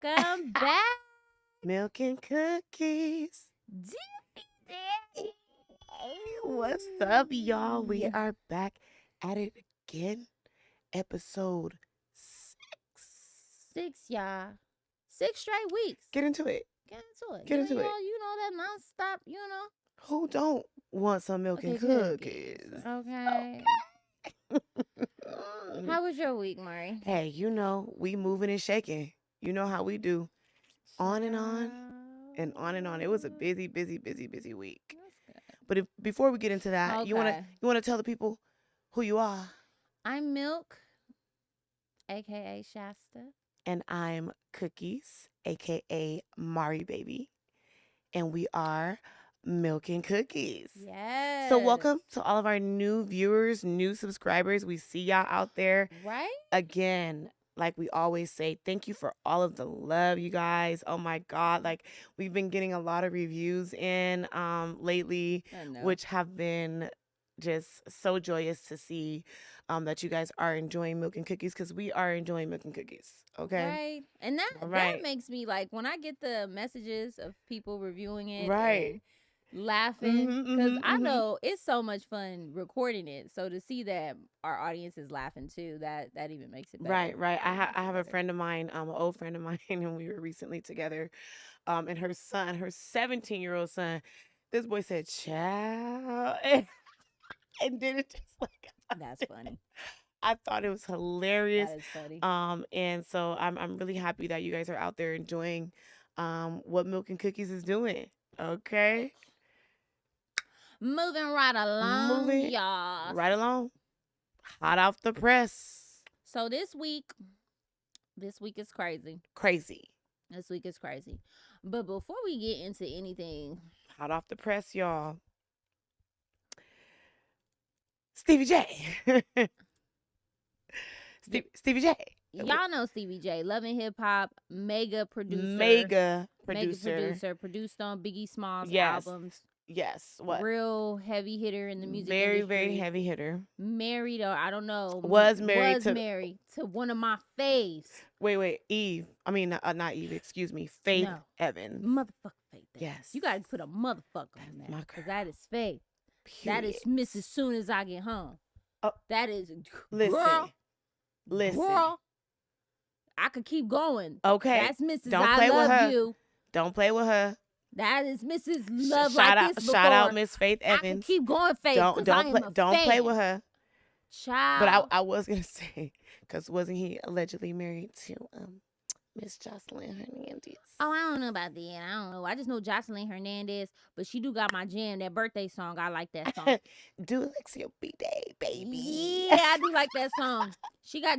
Welcome back. Milk and Cookies. What's up, y'all? We are back at it again. Episode 6. 6, y'all. 6 straight weeks. Get into it. Get into it. You know that nonstop, Who don't want some milk and cookies? Okay. How was your week, Mari? Hey, we moving and shaking. You know how we do. On and on and on and on. It was a busy week. But before we get into that, you wanna tell the people who you are? I'm Milk, aka Shasta. And I'm Cookies, aka Mari Baby. And we are Milk and Cookies. Yes. So welcome to all of our new viewers, new subscribers. We see y'all out there. Right? Again, like we always say, thank you for all of the love, you guys. Oh my God. Like we've been getting a lot of reviews in lately, which have been just so joyous to see that you guys are enjoying Milk and Cookies, because we are enjoying Milk and Cookies. Okay. Right. And that makes me, like, when I get the messages of people reviewing it. Right. And laughing, because I know it's so much fun recording it. So to see that our audience is laughing too, that even makes it better. Right. I have a friend of mine, an old friend of mine, and we were recently together. And her son, her 17-year-old son, this boy said, "Child," and did it just like that's funny. I thought it was hilarious. That is funny. And so I'm really happy that you guys are out there enjoying what Milk and Cookies is doing. Okay. Moving right along, y'all. Right along. Hot off the press. So this week is crazy. This week is crazy. But before we get into anything, hot off the press, y'all. Stevie J. Stevie J. Y'all know Stevie J, Loving Hip Hop, mega producer. Produced on Biggie Smalls albums. Yes. What? Real heavy hitter in the music industry. Very heavy hitter. Married, or I don't know. Was married to one of my faves. Wait. Eve. I mean, not Eve. Excuse me. Faith Evans. Motherfucker Faith Evans. Yes. You got to put a motherfucker on that. Because that is Faith. Period. That is Miss As Soon As I Get Home. Oh, that is. Listen. Girl. I could keep going. Okay. That's Mrs. Don't play Love with her. You. Don't play with her. That is Mrs. Love Shout out Miss Faith Evans. I can keep going, Faith. Don't play with her. Child. But I was gonna say, because wasn't he allegedly married to Miss Jocelyn Hernandez? Oh, I don't know about that. I don't know. I just know Jocelyn Hernandez, but she do got my jam, that birthday song. I like that song. Do it like your B-Day, baby. Yeah, I do like that song. She got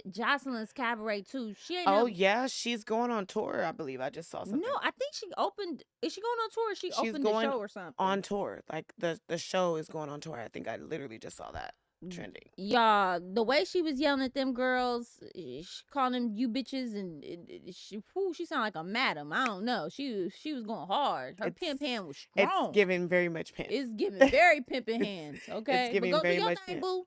Jocelyn's Cabaret too. She ain't yeah, she's going on tour, I believe. I just saw something. No, I think she opened. Is she going on tour? Or she's opened the show or something? On tour. Like the show is going on tour. I think I literally just saw that trending. Y'all, the way she was yelling at them girls, she calling them you bitches, and she sounded like a madam. I don't know. She was going hard. Her pimp hand was strong. It's giving very much pimp. It's giving very pimping hands. Okay, it's giving but go very do your much thing, pimp. Boo.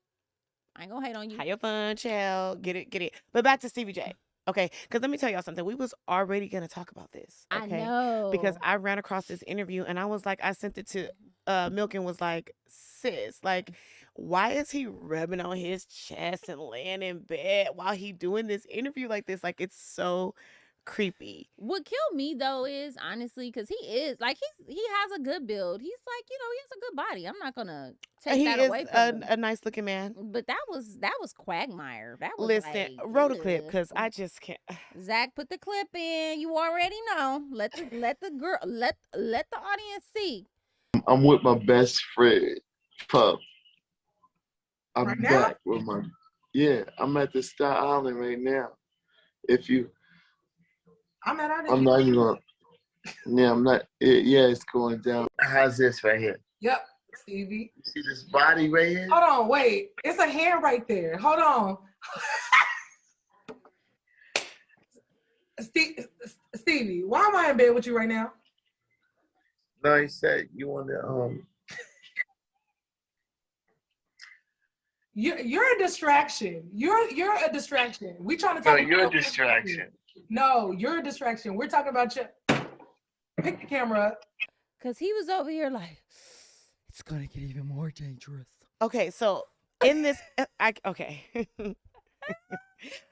I ain't gonna hate on you. Have your fun, child. Get it. But back to Stevie J. Okay, because let me tell y'all something. We was already gonna talk about this. Okay? I know, because I ran across this interview and I was like, I sent it to Milk and was like, sis, like, why is he rubbing on his chest and laying in bed while he doing this interview like this? Like, it's so creepy. What killed me though is honestly, because he is like he has a good build. He's like, he has a good body. I'm not gonna take that away from him. A nice looking man. But that was Quagmire. That was listen. Wrote a clip because I just can't. Zach, put the clip in. You already know. Let the audience see. I'm with my best friend, Pup. I'm right back with my. Yeah, I'm at the Star Island right now. If you. I'm not even gonna. Yeah, I'm not. Yeah, it's going down. How's this right here? Yep, Stevie. You see this body right here? Hold on, wait. It's a hand right there. Hold on. Stevie, why am I in bed with you right now? No, you said you want to. You're a distraction. You're a distraction. We trying to talk. No, you're a distraction. No, you're a distraction. We're talking about you. Pick the camera up. Because he was over here like, it's going to get even more dangerous. Okay, so in this, okay.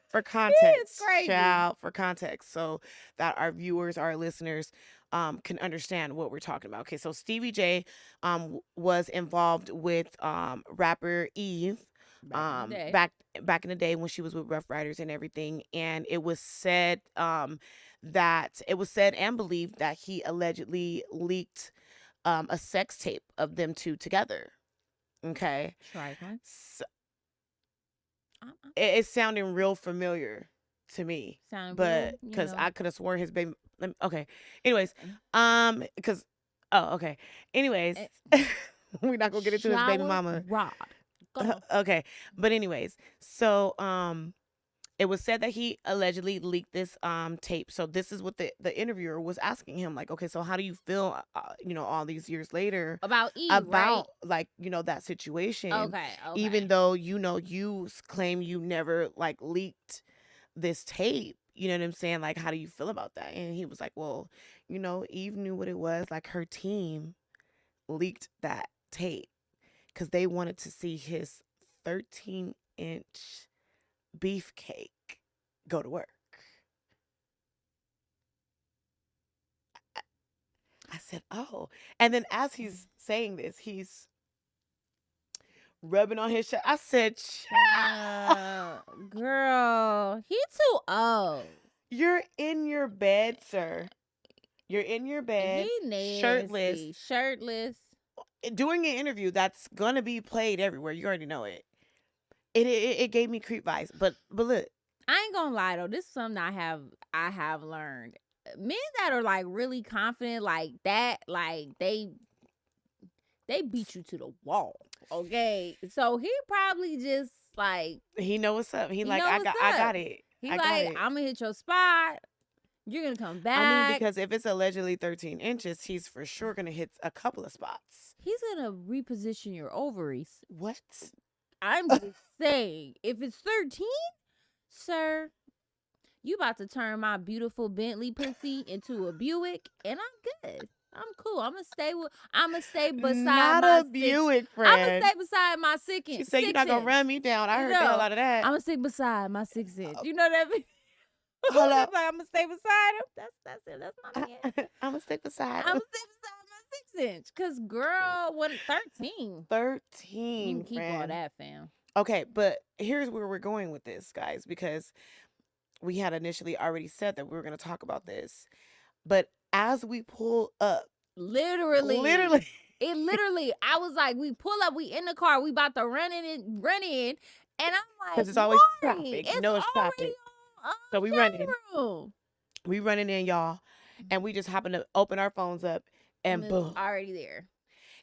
For context, child, for context, so that our viewers, our listeners, can understand what we're talking about. Okay, so Stevie J, was involved with rapper Eve, back in the day when she was with Rough Riders and everything, and it was said and believed that he allegedly leaked a sex tape of them two together. Okay, so, it's sounding real familiar to me, but because I could have sworn his baby. Okay, anyways, because okay, anyways, we're not gonna get into his baby mama. Okay, but anyways, so it was said that he allegedly leaked this tape. So this is what the interviewer was asking him, like, okay, so how do you feel, all these years later about Eve, about right? like, that situation? Okay. Even though you claim you never like leaked this tape, you know what I'm saying? Like, how do you feel about that? And he was like, well, Eve knew what it was. Like, her team leaked that tape because they wanted to see his 13-inch beefcake go to work. I said, oh. And then as he's saying this, he's rubbing on his chest. I said, girl, he too old. You're in your bed, sir. You're in your bed, shirtless, doing an interview that's gonna be played everywhere. You already know it. It gave me creep vibes, but look, I ain't gonna lie though, this is something I have learned. Men that are like really confident like that, like they beat you to the wall. Okay, so he probably just like he know what's up. I got it. He I'm gonna hit your spot. You're gonna come back. I mean, because if it's allegedly 13 inches, he's for sure gonna hit a couple of spots. He's gonna reposition your ovaries. What? I'm just saying, if it's 13, sir, you about to turn my beautiful Bentley pussy into a Buick, and I'm good. I'm cool. I'm gonna stay beside not my a Buick, friend. I'm gonna stay beside my 6 inch. She said you're not gonna run me down. I heard the hell out of that. I'm gonna stay beside my 6 inch. You know what I mean? Hold up. Like, I'm gonna stay beside him. That's it. That's my man. I'm gonna stay beside him. I'm gonna stay beside my 6 inch. Cause girl, what 13? 13. You can keep all that, fam. Okay, but here's where we're going with this, guys, because we had initially already said that we were gonna talk about this. But as we pull up, literally, I was like, we pull up, we in the car, we about to run in, and I'm like, because it's always traffic. It's traffic. So we running in, y'all, and we just happen to open our phones up, and boom, already there.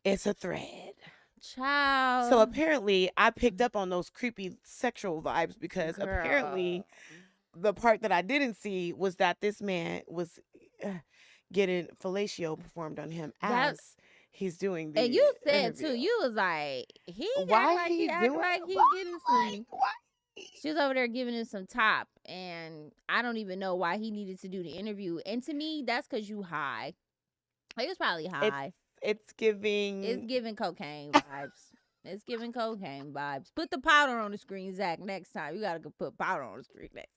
It's a thread. Child. So apparently, I picked up on those creepy sexual vibes because apparently, the part that I didn't see was that this man was getting fellatio performed on him as he's doing the and you said interview. Too, you was like, he getting some. She was over there giving him some top, and I don't even know why he needed to do the interview. And to me, that's because you high. He was probably high. It's giving cocaine vibes. It's giving cocaine vibes. Put the powder on the screen, Zach. Next time, you gotta go put powder on the screen next.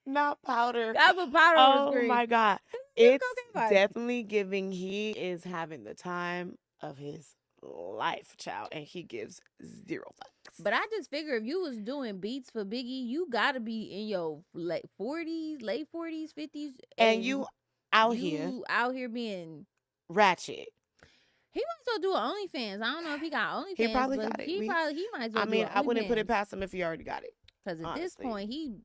Not powder. I put powder on the screen. Oh my God, it's definitely giving. He is having the time of his life, child, and he gives zero fucks. But I just figure if you was doing beats for Biggie, you gotta be in your late 40s, 50s, and you out here being ratchet. He might as well do an OnlyFans. I don't know if he got OnlyFans. He probably got it. He might as well. I mean, I wouldn't put it past him if he already got it. Because at this point, he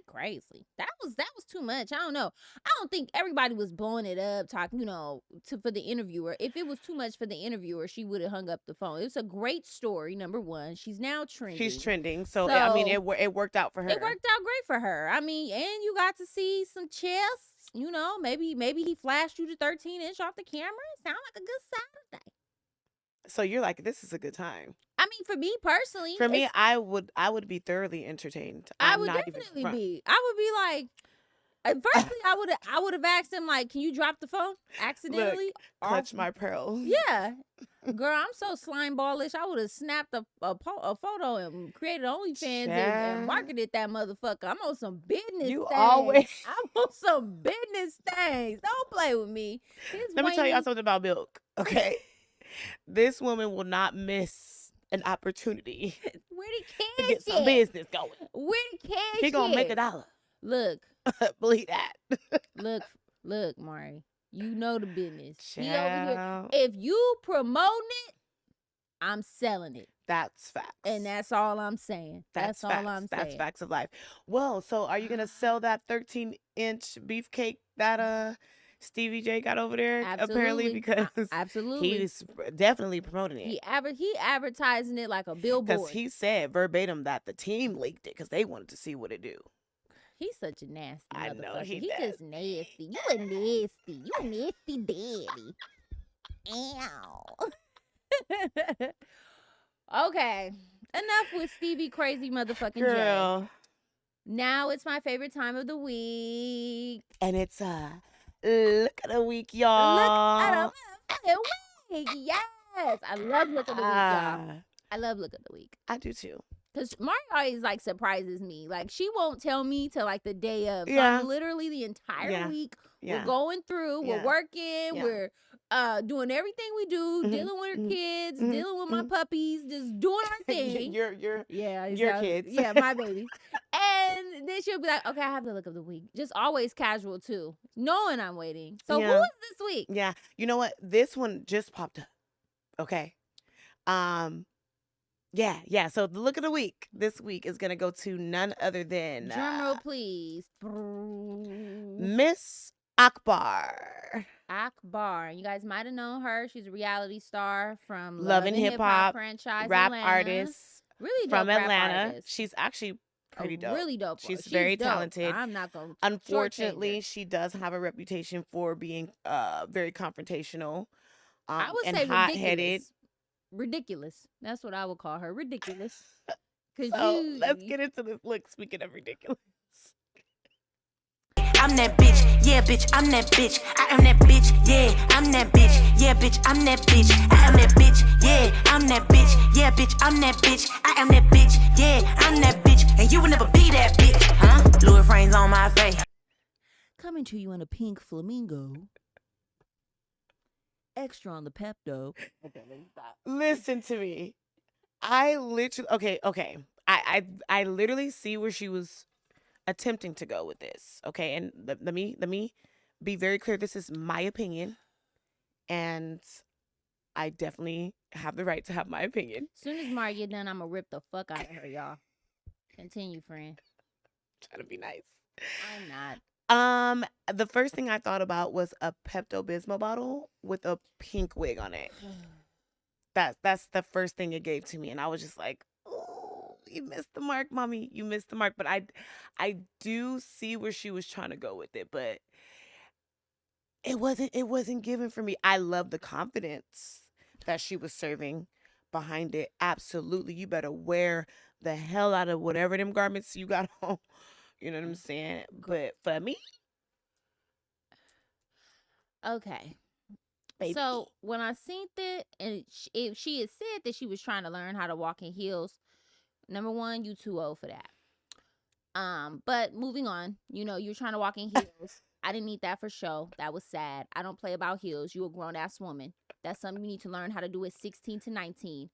crazy. That was too much. I don't know. I don't think everybody was blowing it up, talking, for the interviewer. If it was too much for the interviewer, she would have hung up the phone. It was a great story. Number one, she's now trending. She's trending, so I mean, it worked out for her. It worked out great for her. I mean, and you got to see some chests. Maybe he flashed you the 13-inch off the camera. It sounded like a good Saturday. So you're like, this is a good time. I mean, for me personally, For me, I would be thoroughly entertained. I would definitely be. I would be like, firstly, I would have asked him like, "Can you drop the phone accidentally?" Look, clutch my pearls. Yeah, girl, I'm so slime ballish. I would have snapped a photo and created OnlyFans and marketed that motherfucker. I'm on some business. You things. always. I'm on some business things. Don't play with me. Let me tell y'all something about Milk. Okay, this woman will not miss an opportunity Where the to cash get some business going. Where the cash He gonna make $1. Look. Believe that. Look, Mari. You know the business. Child. He over here. If you promoting it, I'm selling it. That's facts. And that's all I'm saying. That's all I'm saying. That's facts of life. Well, so are you gonna sell that 13-inch beefcake that Stevie J got over there? Absolutely. Apparently, because absolutely he's definitely promoting it. He advertising it like a billboard. Because he said verbatim that the team leaked it because they wanted to see what it do. He's such a nasty motherfucker. I know He does. just nasty. You a nasty. You a nasty daddy. Ow. Okay. Enough with Stevie crazy motherfucking Girl. J. Now it's my favorite time of the week. And it's look at the week, y'all. Look at the motherfucking week. Yes. I love look at the week, y'all. I love look at the week. I do too. Because Mari always like surprises me. Like she won't tell me till like the day of. So Yeah. I'm literally the entire week. Yeah. We're going through. Yeah. We're working. Yeah. We're doing everything we do. Mhm. Dealing with our Mhm. kids. Mhm. Dealing with my puppies. Just doing our thing. your your kids. Yeah, my babies. And then she'll be like, "Okay, I have the look of the week." Just always casual too, knowing I'm waiting. So Yeah. who is this week? Yeah. You know what? This one just popped up. Okay. Yeah. So the look of the week this week is gonna go to none other than Drum roll, please. Miss Akbar. Akbar. You guys might have known her. She's a reality star from Love and Hip Hop franchise, rap Atlanta. artist Really dope from rap Atlanta. artist. She's actually pretty A dope. Really dope. She's very dope. talented. I'm not going to Unfortunately, she does have a reputation for being very confrontational I would and say hot-headed. Ridiculous. That's what I would call her. Ridiculous. So let's get into this. Look, speaking of ridiculous. I'm that bitch, yeah, bitch, I'm that bitch. I am that bitch, yeah, I'm that bitch, yeah, bitch, I'm that bitch. I am that bitch, yeah, I'm that bitch, yeah, bitch, I'm that bitch. I am that bitch, yeah, I'm that bitch, and you will never be that bitch, huh? Louis frames on my face. Coming to you in a pink flamingo. Extra on the Pepto. Okay, let me stop. Listen to me. I literally okay. I literally see where she was attempting to go with this. Okay, and let me be very clear. This is my opinion, and I definitely have the right to have my opinion. As soon as Mari get done, I'm gonna rip the fuck out of her, y'all. Continue, friend. Try to be nice. I'm not. The first thing I thought about was a Pepto-Bismol bottle with a pink wig on it. That's the first thing it gave to me, and I was just like, "Oh, you missed the mark, mommy. You missed the mark." But I do see where she was trying to go with it, but it wasn't given for me. I love the confidence that she was serving behind it. Absolutely, you better wear the hell out of whatever them garments you got on. You know what I'm saying? But for me, okay. baby. So when I seen that, and she had said that she was trying to learn how to walk in heels. Number one, you too old for that. But moving on, you're trying to walk in heels. I didn't need that for show. That was sad. I don't play about heels. You a grown ass woman. That's something you need to learn how to do at 16 to 19.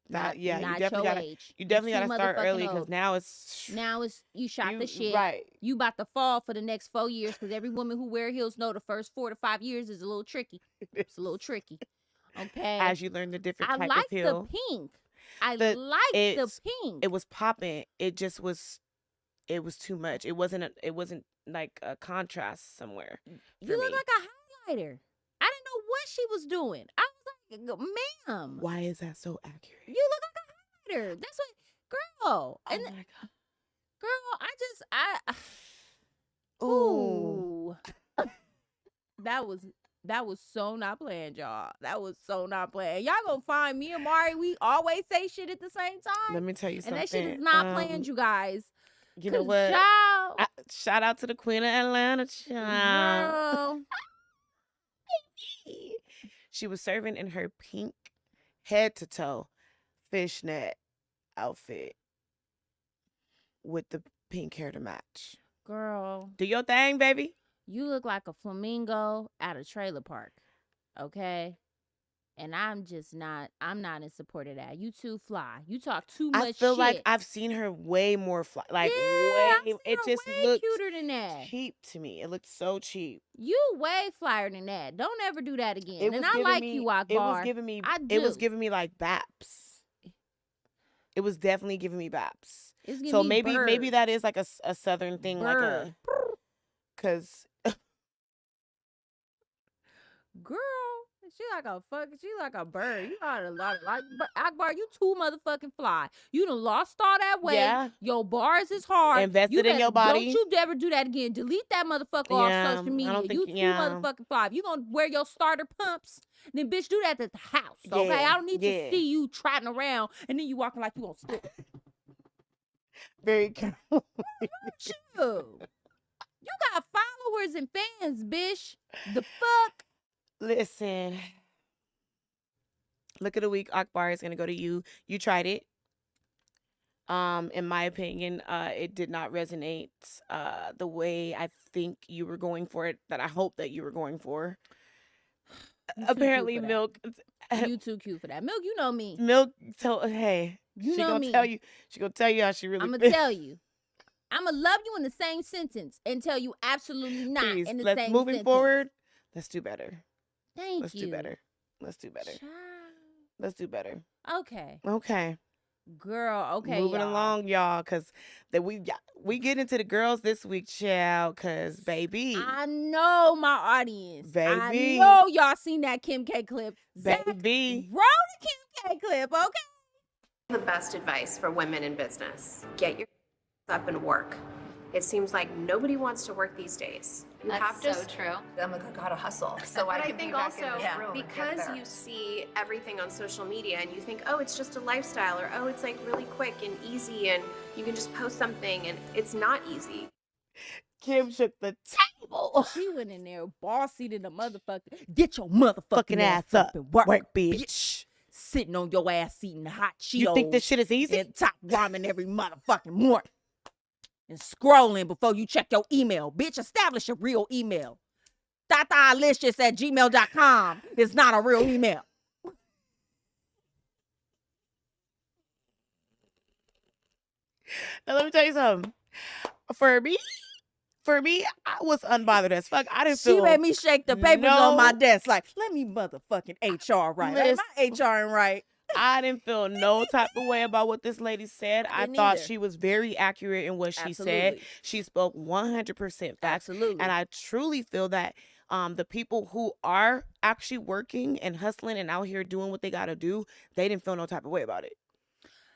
Not you definitely your gotta, age. you definitely You're gotta too start early motherfucking because old. now it's you shot the shit. right. You about to fall for the next 4 years because every woman who wear heels know the first 4 to 5 years is a little tricky. It's a little tricky. Okay. As you learn the different I type like of heel. the pink. I like the pink. It was popping. It just was. It was too much. It wasn't like a contrast somewhere. You look like a highlighter. I didn't know what she was doing. I was like, ma'am. Why is that so accurate? You look like a highlighter. That's what, girl. Oh And my god. girl, Ooh. that was That was so not planned, y'all. That was so not planned. Y'all gonna find me and Mari. We always say shit at the same time. Let me tell you something. And that shit is not planned, you guys. You know what? Child, Shout out to the Queen of Atlanta, child. girl. She was serving in her pink head to toe fishnet outfit with the pink hair to match. Girl, Do your thing, baby. you look like a flamingo at a trailer park. Okay? And I'm not in support of that. You too fly. You talk too much I feel shit. like I've seen her way more fly. Like, I've way. seen It her just way looked cuter than that. cheap to me. It looked so cheap. You way flyer than that. Don't ever do that again. It was And I giving like me, you, Akbar. It was giving me. I It was do. giving me like baps. It was definitely giving me baps. It's giving So me maybe bird. that is like a southern thing, Bird. cause Girl, she like a bird. You got a lot of like, but Akbar, you too motherfucking fly. You done lost all that weight. Yeah. Your bars is hard. Invested in your body. Don't you ever do that again. Delete that motherfucker Yeah, off social I media. don't You think- too yeah. motherfucking fly. If you gonna wear your starter pumps, then bitch do that at the house. Okay, Yeah, I don't need yeah. to see you trotting around and then you walking like you gonna slip. very careful. You got followers and fans, bitch. The fuck? Listen, look of the week, Akbar, is gonna go to you. You tried it. In my opinion, it did not resonate the way I think you were going for it. That I hope that you were going for. You too Apparently, cute for that. Milk. You too cute for that. Milk, you know me. Milk. Hey, You she know gonna me. tell you. She gonna tell you how she really. I'm gonna tell you. I'm gonna love you in the same sentence and tell you absolutely not Please, in the let's same moving sentence. forward. Let's do better. Thank Let's you. do better. Let's do better. Child. Let's do better. Okay, Okay. girl. Okay, Moving y'all. along, y'all, because we get into the girls this week, child, because baby, I know my audience. Baby. I know y'all seen that Kim K clip. Zach, baby, roll the Kim K clip, okay? The best advice for women in business: get your up and work. It seems like nobody wants to work these days. You have to. so true. I'm like, I gotta hustle. So But I can think be back in also this room and get because there. you see everything on social media and you think, oh, it's just a lifestyle, or oh, it's like really quick and easy and you can just post something, and it's not easy. Kim shook the table. She went in there bossy to the motherfucker. Get your motherfucking Fucking ass up, and work, bitch. Sitting on your ass eating hot Cheetos. You think this shit is easy? And top ramen every motherfucking morning. And scrolling before you check your email. Bitch, establish a real email. tatalicious@gmail.com is not a real email. Now let me tell you something. For me, I was unbothered as fuck. I didn't She feel. made me shake the papers on my no- desk like, let me motherfucking HR right. Like, Listen. my HR ain't right. I didn't feel no type of way about what this lady said. I Didn't thought either. she was very accurate in what she said. Absolutely. She spoke 100% facts. Absolutely. And I truly feel that the people who are actually working and hustling and out here doing what they got to do, they didn't feel no type of way about it.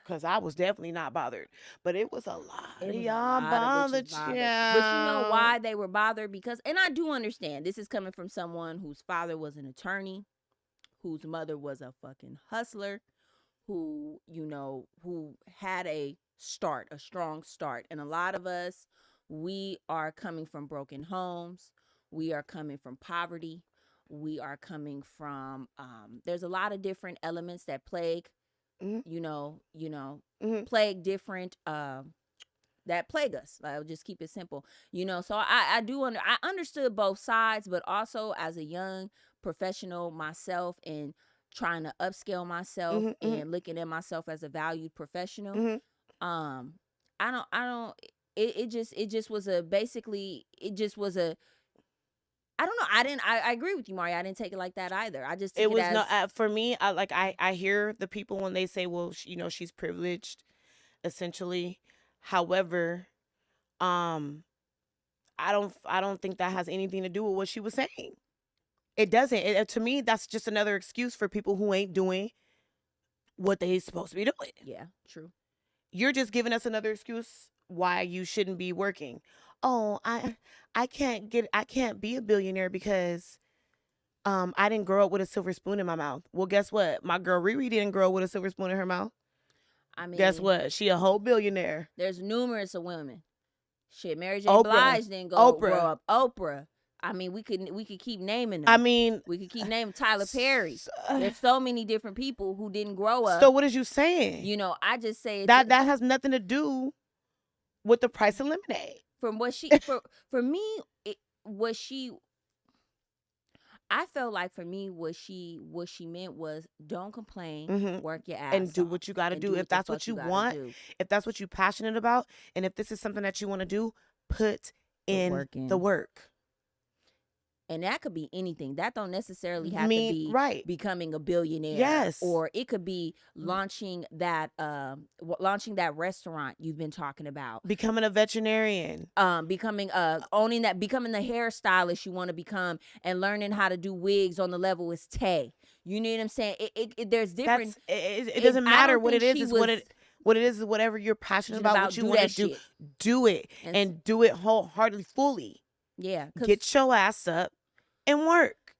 Because I was definitely not bothered. But it was a lot It of was a y'all lot of bothered, bitches bothered. child. But you know why they were bothered? Because, and I do understand, this is coming from someone whose father was an attorney, whose mother was a fucking hustler, who, you know, who had a strong start. And a lot of us, we are coming from broken homes. We are coming from poverty. We are coming from, there's a lot of different elements that plague, Mhm. Mhm. plague different, that plague us. I'll just keep it simple, So I understood both sides, but also as a young professional myself and trying to upscale myself Mhm, mhm. and looking at myself as a valued professional. Mhm. It just was a I don't know. I agree with you, Mari. I didn't take it like that either. I just took It was as, no for me. I hear the people when they say, well, she's privileged, essentially. However, I don't think that has anything to do with what she was saying. It doesn't. To me, that's just another excuse for people who ain't doing what they supposed to be doing. yeah, true. You're just giving us another excuse why you shouldn't be working. Oh, I can't be a billionaire because I didn't grow up with a silver spoon in my mouth. Well, guess what? My girl Riri didn't grow up with a silver spoon in her mouth. I mean, Guess what? She a whole billionaire. There's numerous of women. Shit, Mary J. Oprah. Blige didn't grow up. Oprah. I mean, we could keep naming them. I mean, we could keep naming Tyler Perry. There's so many different people who didn't grow up. So what is you saying? You know, I just say that has nothing to do with the price of lemonade. From what she for me, what she. I felt like for me, what she meant was don't complain, work your ass and do off, what you got to do. If that's what you want, if that's what you're passionate about, and if this is something that you want to do, put in the work. And that could be anything. That don't necessarily have to be becoming a billionaire. Yes. Or it could be launching that restaurant you've been talking about. Becoming a veterinarian. Becoming the hairstylist you want to become, and learning how to do wigs on the level with Tay. You know what I'm saying? There's different. It doesn't matter what it is. What it is whatever you're passionate about. What you want to do it and do it wholeheartedly, fully. Yeah. Get your ass up and work.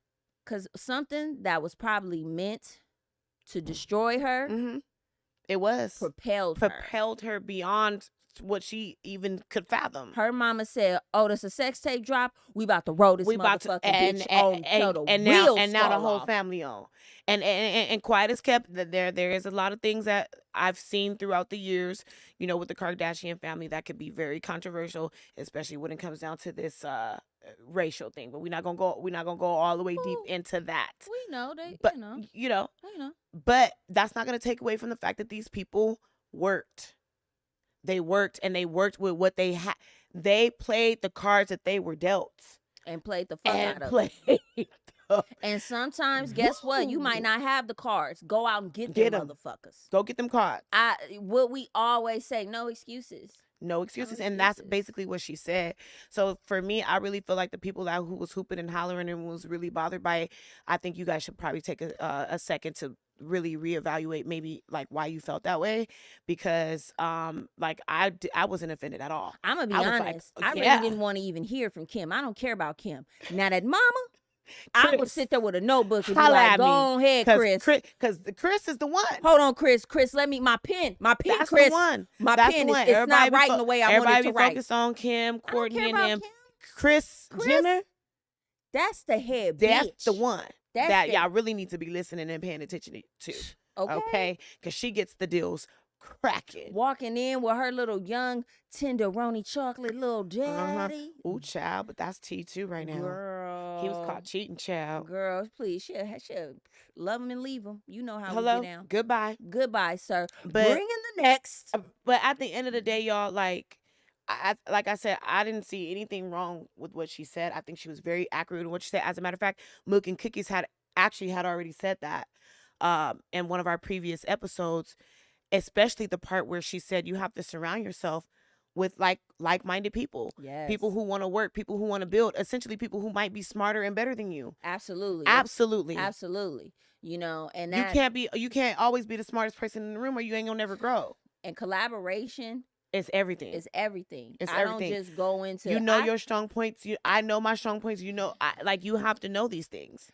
Because something that was probably meant to destroy her, it was propelled her beyond what she even could fathom. Her mama said, "Oh, there's a sex tape drop. We about to roll this motherfucking bitch on till the wheels and now the whole off." family on. And quiet as kept, there is a lot of things that I've seen throughout the years, you know, with the Kardashian family that could be very controversial, especially when it comes down to this racial thing. But we're not gonna go all the way deep into that. We know they, but you know. But that's not gonna take away from the fact that these people worked. They worked, and they worked with what they had. They played the cards that they were dealt. And played the fuck out of it. And sometimes, guess what? You might not have the cards. Go out and get them motherfuckers. Go get them cards. What we always say, no excuses. No excuses. And that's basically what she said. So for me, I really feel like the people who was hooping and hollering and was really bothered by it, I think you guys should probably take a second to really reevaluate maybe like why you felt that way, because like I wasn't offended at all. I'm gonna be honest. I really didn't want to even hear from Kim. I don't care about Kim. Now that mama, I would sit there with a notebook and be like, "Go ahead, Chris." Because Chris is the one. Hold on, Chris. Chris, let me my pen. That's Chris. The one. My That's pen the one. it's not writing the way I wanted to write. Everybody focus on Kim, Courtney, and them. Chris Jenner. That's the head bitch. That's the one that y'all really need to be listening and paying attention to. Okay? Because she gets the deals cracking. Walking in with her little young tenderoni chocolate little daddy. Ooh, child, but that's tea too right now. Girl. He was caught cheating, child. Girls, please, she'll love him and leave him. You know how Hello? we get down. Goodbye, sir. But, bring in the next. But at the end of the day, y'all, like I said, I didn't see anything wrong with what she said. I think she was very accurate in what she said. As a matter of fact, Milk&Cookies had already said that in one of our previous episodes, especially the part where she said you have to surround yourself with like-minded people. Yes. People who want to work, people who want to build, essentially people who might be smarter and better than you. Absolutely. You know, and that, you can't always be the smartest person in the room, or you ain't gonna never grow. And collaboration is everything. I don't just go into your strong points. I know my strong points. You know, you have to know these things.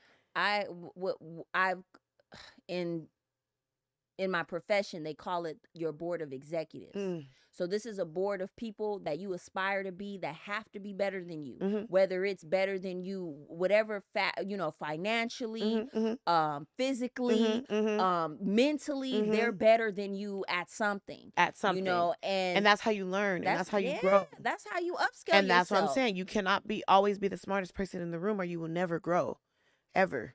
In my profession, they call it your board of executives. So this is a board of people that you aspire to be, that have to be better than you, whether it's better than you, whatever, financially, physically, mentally, they're better than you at something. You know, and that's how you learn, and that's how you grow. That's how you upscale and that's yourself. what I'm saying. You cannot always be the smartest person in the room, or you will never grow, ever.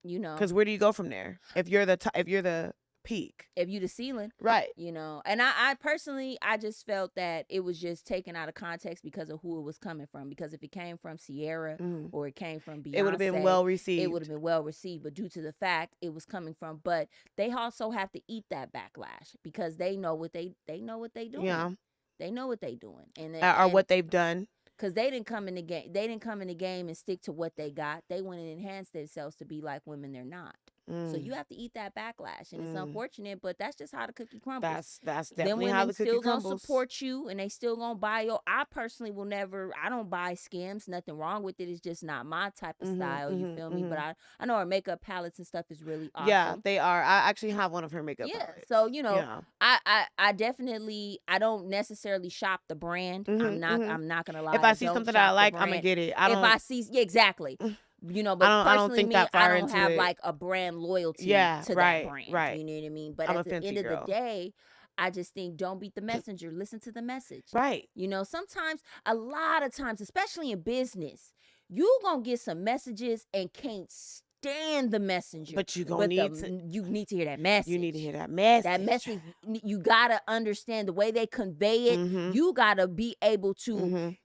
You know, because where do you go from there if you're the peak, if you the ceiling, right? You know, and I personally, I just felt that it was just taken out of context because of who it was coming from. Because if it came from Sierra or it came from Beyonce, it would have been well received. It would have been well received, but due to the fact it was coming from, but they also have to eat that backlash because they know what they know what they doing. Yeah, they know what they doing, and what they've done. Because they didn't come in the game. They didn't come in the game and stick to what they got. They went and enhanced themselves to be like women they're not. So you have to eat that backlash, and it's unfortunate, but that's just how the cookie crumbles. That's Then definitely how women the cookie still crumbles. gonna support you, and they still gonna buy your. I personally will never. I don't buy Skims. Nothing wrong with it. It's just not my type of style. You feel me? But I know her makeup palettes and stuff is really awesome. Yeah, they are. I actually have one of her makeup Yeah, palettes. so you know, Yeah. I definitely I don't necessarily shop the brand. I'm not gonna lie. If I see don't something that I shop the like, I'm gonna brand. get it. If I see exactly. You know, but I don't personally, think me, that far I don't into have it. like a brand loyalty Yeah, to right, that brand. right. You know what I mean? But I'm a at the end fancy of girl. the day, I just think don't beat the messenger. Listen to the message. Right. You know, sometimes, a lot of times, especially in business, you gonna get some messages and can't stand the messenger. But you gonna you need to hear that message. You need to hear that message. That message, you gotta understand the way they convey it. You gotta be able to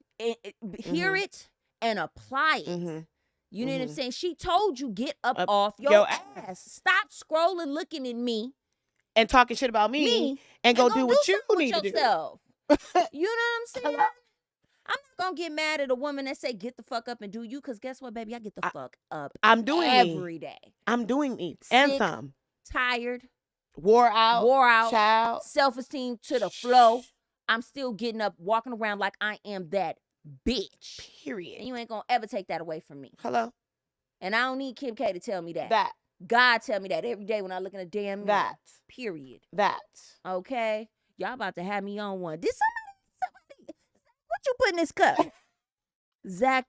hear it and apply it. You know what I'm saying? She told you, get up off your ass. Stop scrolling, looking at me. And talking shit about me and go do what you need to do. You know what I'm saying? I'm not going to get mad at a woman that say, get the fuck up and do you. Because guess what, baby? I get the fuck up I'm doing every day. I'm doing me. Sick, And some. Tired. Wore out. Child. Self-esteem to the flow. I'm still getting up, walking around like I am that bitch. Period. And you ain't gonna ever take that away from me. Hello. And I don't need Kim K to tell me that. That. God tell me that every day when I look in the damn mirror. That. Period. That. Okay? Y'all about to have me on one. Did somebody what you put in this cup? Zach.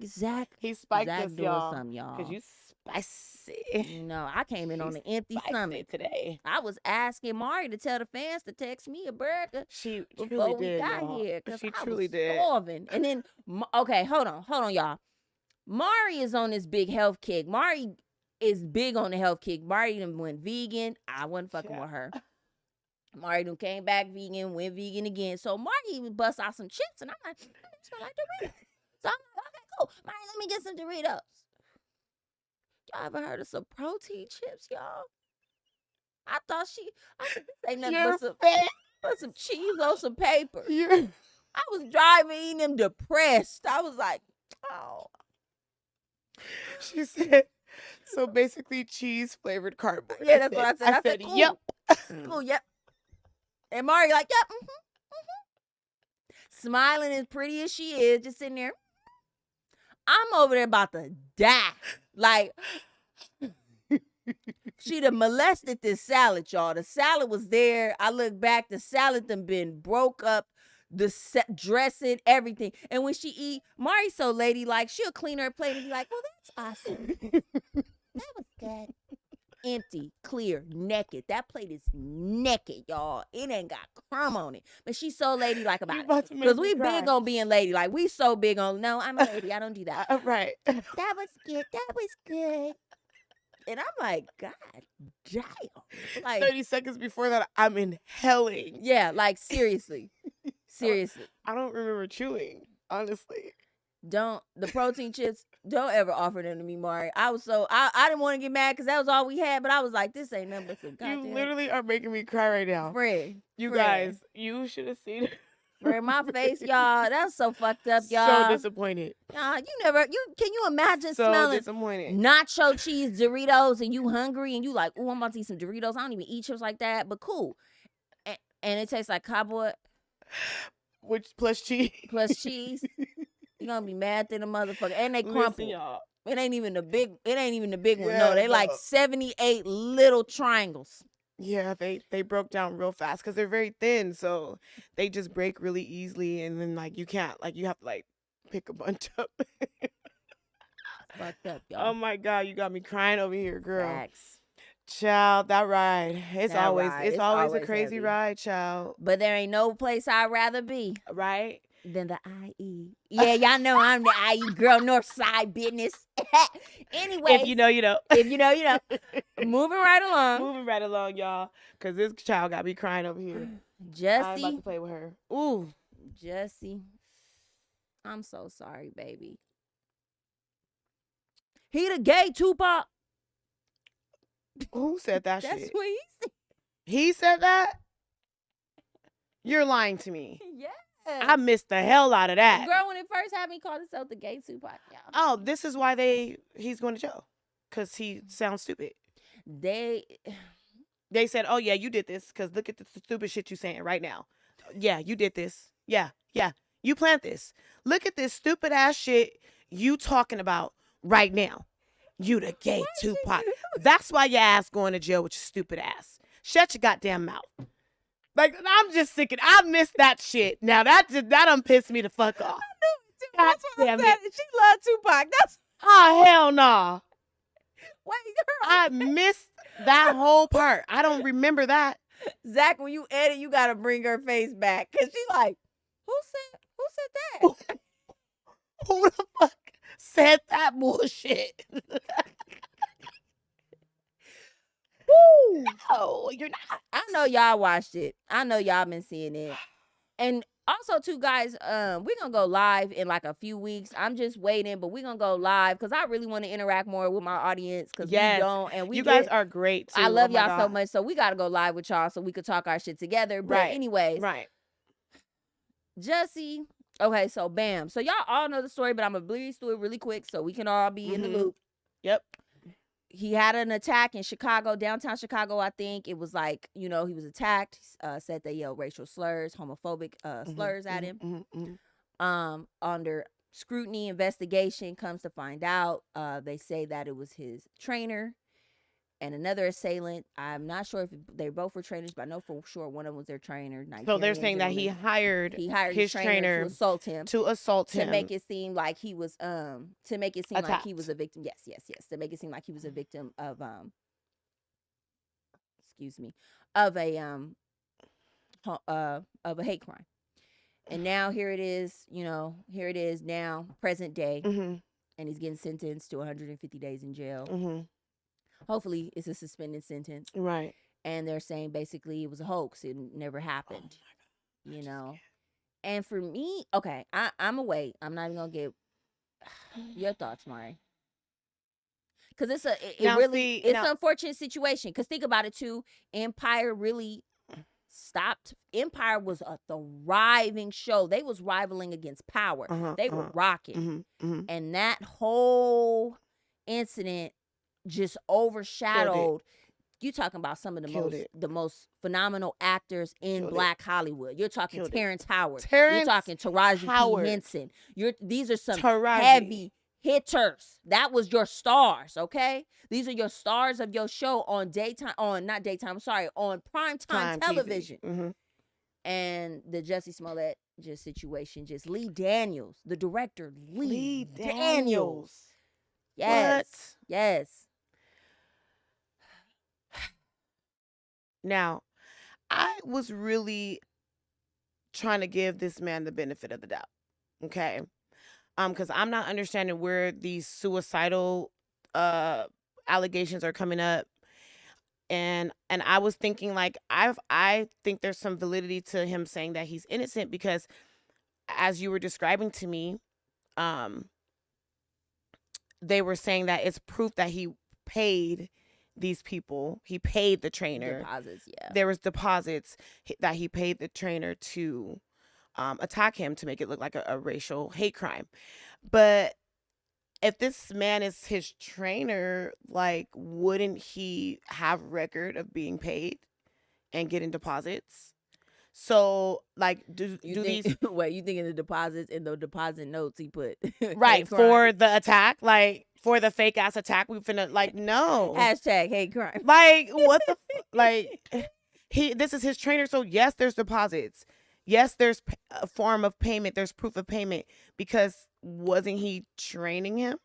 He spiked Zach us, doing y'all. something, y'all. Because you spicy. No, I came in on an empty stomach today. I was asking Mari to tell the fans to text me a burger She before truly we did, got y'all. here. Cause She I truly was did. starving. And then, okay, hold on, y'all. Mari is on this big health kick. Mari is big on the health kick. Mari done went vegan. I wasn't fucking with her. Mari done came back vegan, went vegan again. So Mari would bust out some chips, and I'm like, smell like Doritos. So I'm like, okay, cool. Mari, let me get some Doritos. Y'all ever heard of some protein chips, y'all? I thought this ain't nothing but some cheese on some paper. I was driving, eating them depressed. I was like, oh. She said, so basically cheese flavored cardboard. Yeah, that's what I said. I said, cool. Yep. Cool, yep. And Mari like, yep, Smiling as pretty as she is, just sitting there. I'm over there about to die. Like, she done molested this salad, y'all. The salad was there. I look back, the salad done been broke up, the dressing, everything. And when she eat, Mari's so ladylike, she'll clean her plate and be like, well, that's awesome. That was good. Empty, clear, naked. That plate is naked, y'all. It ain't got crumb on it. But she's so ladylike about it. Because we big on being ladylike. We so big on, no, I'm a lady. I don't do that. Right. That was good. That was good. And I'm like, God damn. Like 30 seconds before that, I'm inhaling. Yeah, like seriously. Seriously. I don't remember chewing, honestly. The protein chips, don't ever offer them to me, Mari. I didn't want to get mad because that was all we had, but I was like, this ain't nothing but some goddamn. You literally are making me cry right now. Fred. Guys, you should have seen it. Fred, my face, y'all. That's so fucked up, y'all. So disappointed. Y'all, can you imagine so smelling disappointed. nacho cheese Doritos and you hungry and you like, oh, I'm about to eat some Doritos. I don't even eat chips like that, but cool. And it tastes like cardboard. Which plus cheese. Plus cheese. You're gonna be mad at the motherfucker. And they crumple. Listen, y'all. It ain't even the big one. Yeah, No, they like 78 little triangles. Yeah, they broke down real fast because they're very thin, so they just break really easily, and then like you can't, like you have to like pick a bunch up. Fucked up, y'all. Oh my God, you got me crying over here, girl. Facts. Child, that ride. It's That always ride. it's always a crazy heavy. ride, child. But there ain't no place I'd rather be Right? than the IE. Yeah, y'all know I'm the IE girl, North Side business. Anyway. If you know, you know. If you know, you know. Moving right along. Moving right along, y'all. Because this child got me crying over here. I'm about Jussie. to play with her. Ooh. Jussie. I'm so sorry, baby. He the gay Tupac. Who said that That's shit? what he said. He said that? You're lying to me. Yes. I missed the hell out of that. Girl, when it first happened, he called himself the gay Tupac, y'all. Oh, this is why he's going to jail. Because he sounds stupid. They said, "Oh yeah, you did this because look at the stupid shit you saying right now. Yeah, you did this. Yeah, you planned this. Look at this stupid ass shit you talking about right now. You the gay Tupac. That's why your ass going to jail with your stupid ass. Shut your goddamn mouth." Like, I'm just sick of, I miss that shit. Now that done pissed me the fuck off. God damn it. She loved Tupac. That's Oh hell no. wait, girl. I missed that whole part. I don't remember that. Zach, when you edit, you gotta bring her face back. Cause she like, who said that? Who the fuck said that bullshit? Woo! No, you're not. I know y'all watched it. I know y'all been seeing it. And also, too, guys, we're gonna go live in like a few weeks. I'm just waiting, but we're gonna go live because I really want to interact more with my audience. Cause we don't, and you guys are great too. I love y'all so much, so we gotta go live with y'all so we could talk our shit together. But anyways, right. Jussie. Okay, so bam. So y'all all know the story, but I'm gonna breeze through it really quick so we can all be in the loop. Yep. He had an attack in Chicago, downtown Chicago, I think. It was like, he was attacked, said they yelled racial slurs, homophobic slurs at him. Under scrutiny, investigation, comes to find out, they say that it was his trainer and another assailant. I'm not sure if they both were trainers, but I know for sure one of them was their trainer. So they're saying that he hired his trainer to assault him. To make it seem like he was like he was a victim. Yes. To make it seem like he was a victim of of a hate crime. And now here it is now, present day, and he's getting sentenced to 150 days in jail. Hopefully it's a suspended sentence. Right. And they're saying basically it was a hoax. It never happened. And for me, okay, I'm gonna wait. I'm not even gonna get your thoughts, Mari. Because it's an unfortunate situation. Because think about it too. Empire really stopped. Empire was a thriving show. They was rivaling against Power. They were rocking. And that whole incident just overshadowed. You talking about some of the most phenomenal actors in Black Hollywood. You're talking Terrence Howard. You're talking Taraji P. Henson. These are some heavy hitters. That was your stars, okay? These are your stars of your show on primetime television. And the Jussie Smollett situation, just Lee Daniels, the director, Lee Daniels. Yes. What? Yes. Now, I was really trying to give this man the benefit of the doubt, okay? Because I'm not understanding where these suicidal allegations are coming up, and I was thinking like I think there's some validity to him saying that he's innocent because, as you were describing to me, they were saying that it's proof that he paid these people. He paid the trainer. Deposits, yeah. There was deposits that he paid the trainer to attack him to make it look like a racial hate crime. But if this man is his trainer, like, wouldn't he have record of being paid and getting deposits? So, like, do these... Wait, you think in the deposits, in the deposit notes he put... right, for the attack? Like, for the fake-ass attack, we finna, like, no. Hashtag hate crime. Like, what the... like, this is his trainer, so yes, there's deposits. Yes, there's a form of payment. There's proof of payment. Because wasn't he training him?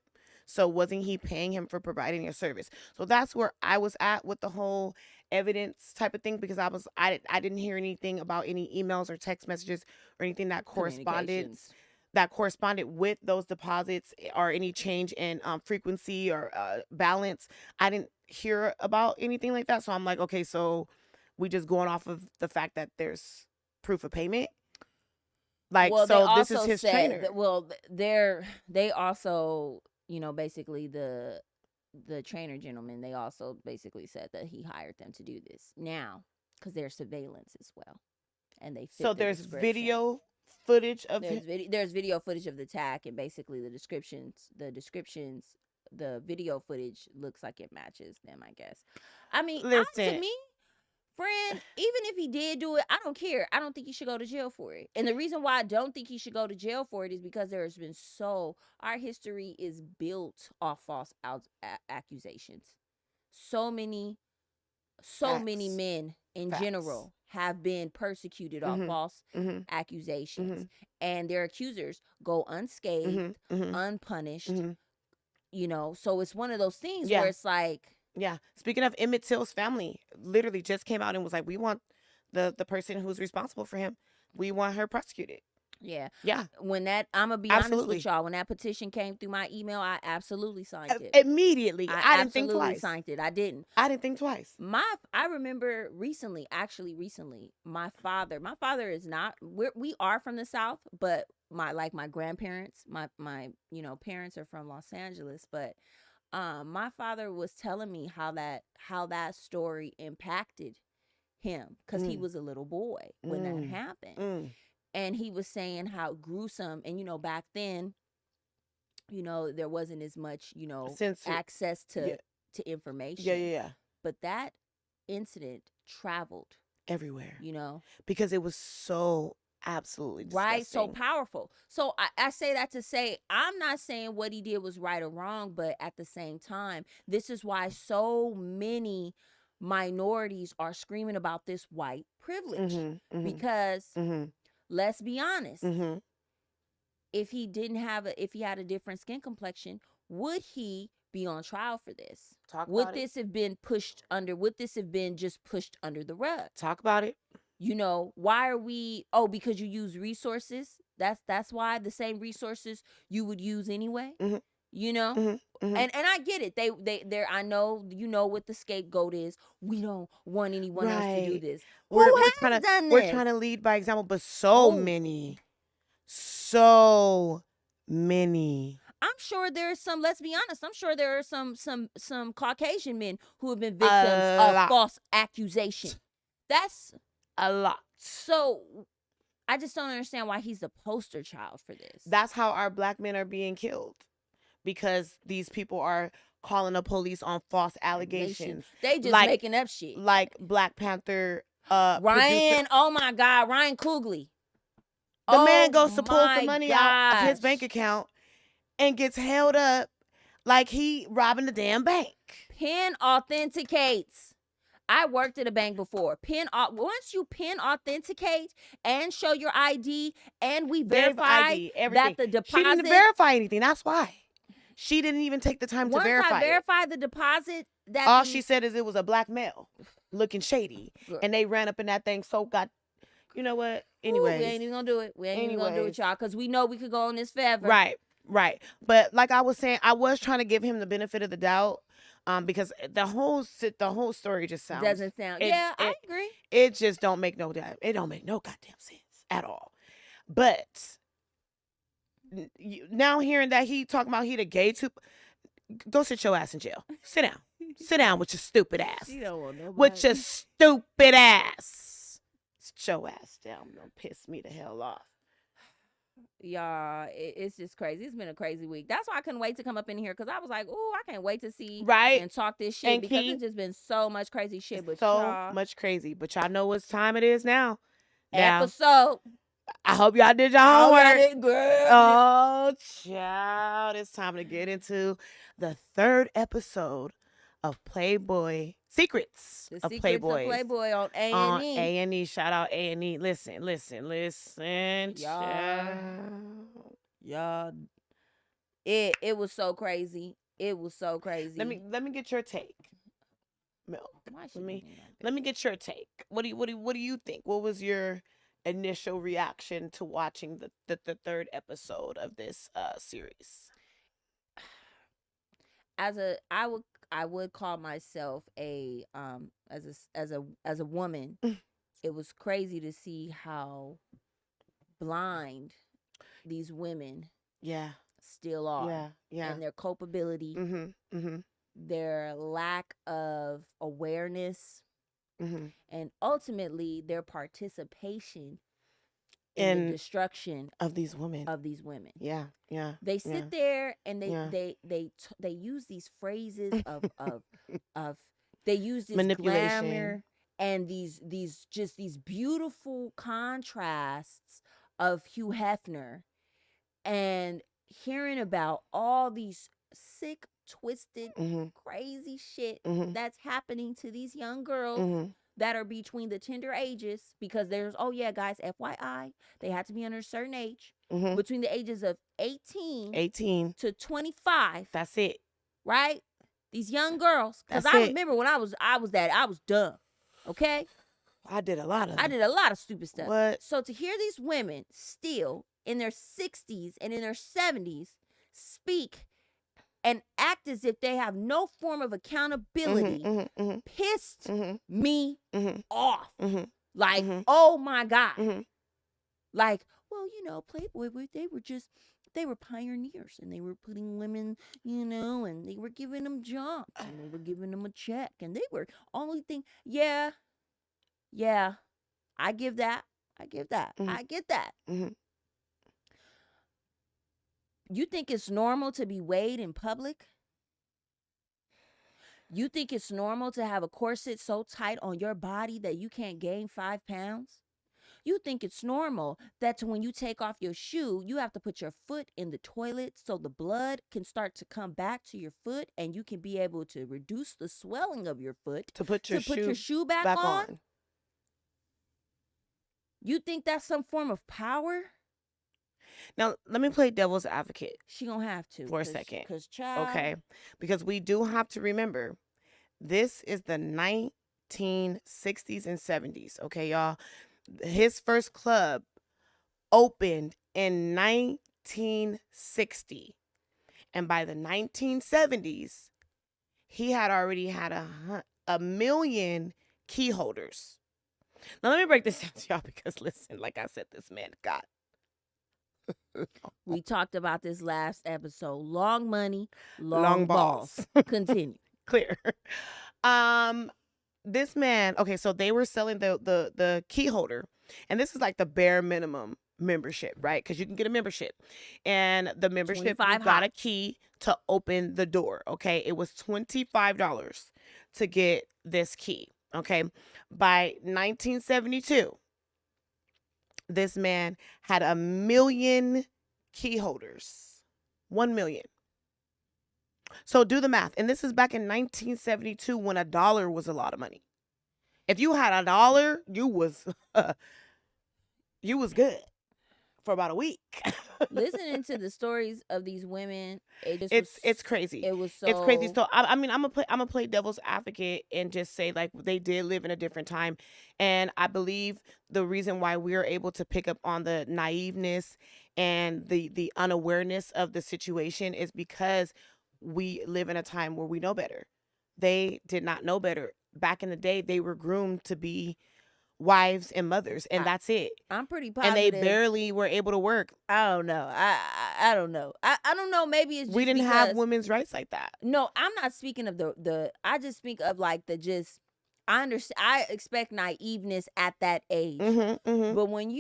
So wasn't he paying him for providing a service? So that's where I was at with the whole evidence type of thing, because I didn't hear anything about any emails or text messages or anything that corresponded with those deposits or any change in frequency or balance. I didn't hear about anything like that. So I'm like, okay, so we just going off of the fact that there's proof of payment. Like, well, so this is his trainer. They also, basically the trainer gentleman, they also basically said that he hired them to do this now because there's surveillance as well, and they fit so there's video footage of there's video footage of the attack, and basically the descriptions the video footage looks like it matches them, I guess. I mean, to Listen. me, friend, even if he did do it, I don't care. I don't think he should go to jail for it. And the reason why I don't think he should go to jail for it is because there's been our history is built off false accusations. So many men in Facts. general have been persecuted off false accusations, and their accusers go unscathed, unpunished. You know, so it's one of those things where it's like, yeah. Speaking of Emmett Till's family, literally just came out and was like, we want the person who's responsible for him. We want her prosecuted. Yeah. Yeah. When that, I'm going to be honest with y'all, when that petition came through my email, I absolutely signed it. Immediately. I didn't think absolutely twice. signed it. I didn't. I didn't think twice. I remember recently, my father is not, we are from the South, but my grandparents, my parents are from Los Angeles, but my father was telling me how that story impacted him because he was a little boy when that happened. And he was saying how gruesome, and back then, there wasn't as much, access to information. Yeah. But that incident traveled everywhere. Because it was so absolutely disgusting. Right, so powerful. So I say that to say, I'm not saying what he did was right or wrong, but at the same time, this is why so many minorities are screaming about this white privilege. Because let's be honest, if he had a different skin complexion, would he be on trial for this? Would this have been just pushed under the rug? Talk about it. Why are we? Oh, because you use resources. That's why, the same resources you would use anyway. And I get it. They're I know what the scapegoat is. We don't want anyone else to do this. We're trying to lead by example, but so many. I'm sure there's some. Let's be honest. I'm sure there are some Caucasian men who have been victims of false accusation. That's a lot. So I just don't understand why he's the poster child for this. That's how our black men are being killed, because these people are calling the police on false allegations. They just making up shit. Like Black Panther Ryan, producer. oh my God, Ryan Coogler. The man goes to pull some money out of his bank account and gets held up like he robbing the damn bank. Pin authenticates. I worked at a bank before. Once you pin authenticate and show your ID, and we verify that the deposit. She didn't verify anything. That's why. She didn't even take the time to verify Once I verified the deposit, all she said is it was a black male looking shady. Girl. And they ran up in that thing. So you know what? Anyways. We ain't even gonna do it. We ain't even gonna do it, y'all, because we know we could go on this forever. Right. But like I was saying, I was trying to give him the benefit of the doubt. Because the whole story just doesn't sound. I agree. It just don't make no goddamn sense at all. But now hearing that he talking about he the gay too, go sit your ass in jail. Sit down with your stupid ass. She don't want nobody. With your stupid ass. Sit your ass down. Don't piss me the hell off. Y'all, it's just crazy. It's been a crazy week. That's why I couldn't wait to come up in here, because I was like, "Ooh, I can't wait to see and talk this shit," because it's just been so much crazy shit. But much crazy. But y'all know what time it is now. Episode. I hope y'all did your homework. Oh, child, it's time to get into the third episode of Playboy Secrets of Playboy. Playboy on A&E. On A&E. Shout out A&E. Listen. Y'all. It was so crazy. It was so crazy. Let me get your take. Milk. Let me get your take. What do you think? What was your initial reaction to watching the third episode of this series? I would call myself as a woman. It was crazy to see how blind these women still are. And their culpability, their lack of awareness, and ultimately their participation in the destruction of these women. Yeah. They sit there and they use these phrases of they use this manipulation glamour and these beautiful contrasts of Hugh Hefner, and hearing about all these sick, twisted, crazy shit that's happening to these young girls that are between the tender ages, because there's, oh yeah, guys, FYI, they have to be under a certain age, between the ages of 18 to 25. That's it. Right? These young girls. Because I remember when I was dumb. Okay? I did a lot of stupid stuff. What? So to hear these women still in their 60s and in their 70s speak and act as if they have no form of accountability pissed me off. Like, oh my God. Like, well, you know, Playboy, they were pioneers, and they were putting women, you know, and they were giving them jobs, and they were giving them a check, and they were only thing. Yeah, I give that. I get that. You think it's normal to be weighed in public? You think it's normal to have a corset so tight on your body that you can't gain 5 pounds? You think it's normal that when you take off your shoe, you have to put your foot in the toilet so the blood can start to come back to your foot and you can be able to reduce the swelling of your foot to put your shoe back on? You think that's some form of power? Now, let me play devil's advocate. She gonna have to. For a second. Child, okay. Because we do have to remember, this is the 1960s and 70s. Okay, y'all. His first club opened in 1960. And by the 1970s, he had already had a million key holders. Now, let me break this down to y'all because, listen, like I said, this man got... We talked about this last episode. Long money, long balls. Continue. Clear. This man, okay, so they were selling the key holder, and this is like the bare minimum membership, right? Because you can get a membership, and the membership, you got a key to open the door. Okay, it was $25 to get this key. Okay, by 1972. This man had 1 million key holders. 1 million. So do the math. And this is back in 1972 when $1 was a lot of money. If you had $1, you was good for about a week. Listening to the stories of these women, it's crazy. It's crazy. So I mean, I'm gonna play devil's advocate and just say, like, they did live in a different time, and I believe the reason why we're able to pick up on the naiveness and the unawareness of the situation is because we live in a time where we know better. They did not know better. Back in the day, they were groomed to be wives and mothers, and that's it. I'm pretty positive. And they barely were able to work. I don't know. I don't know. I don't know. Maybe it's just we didn't have women's rights like that. No, I'm not speaking of the. I just speak of like the just. I understand. I expect naiveness at that age, but when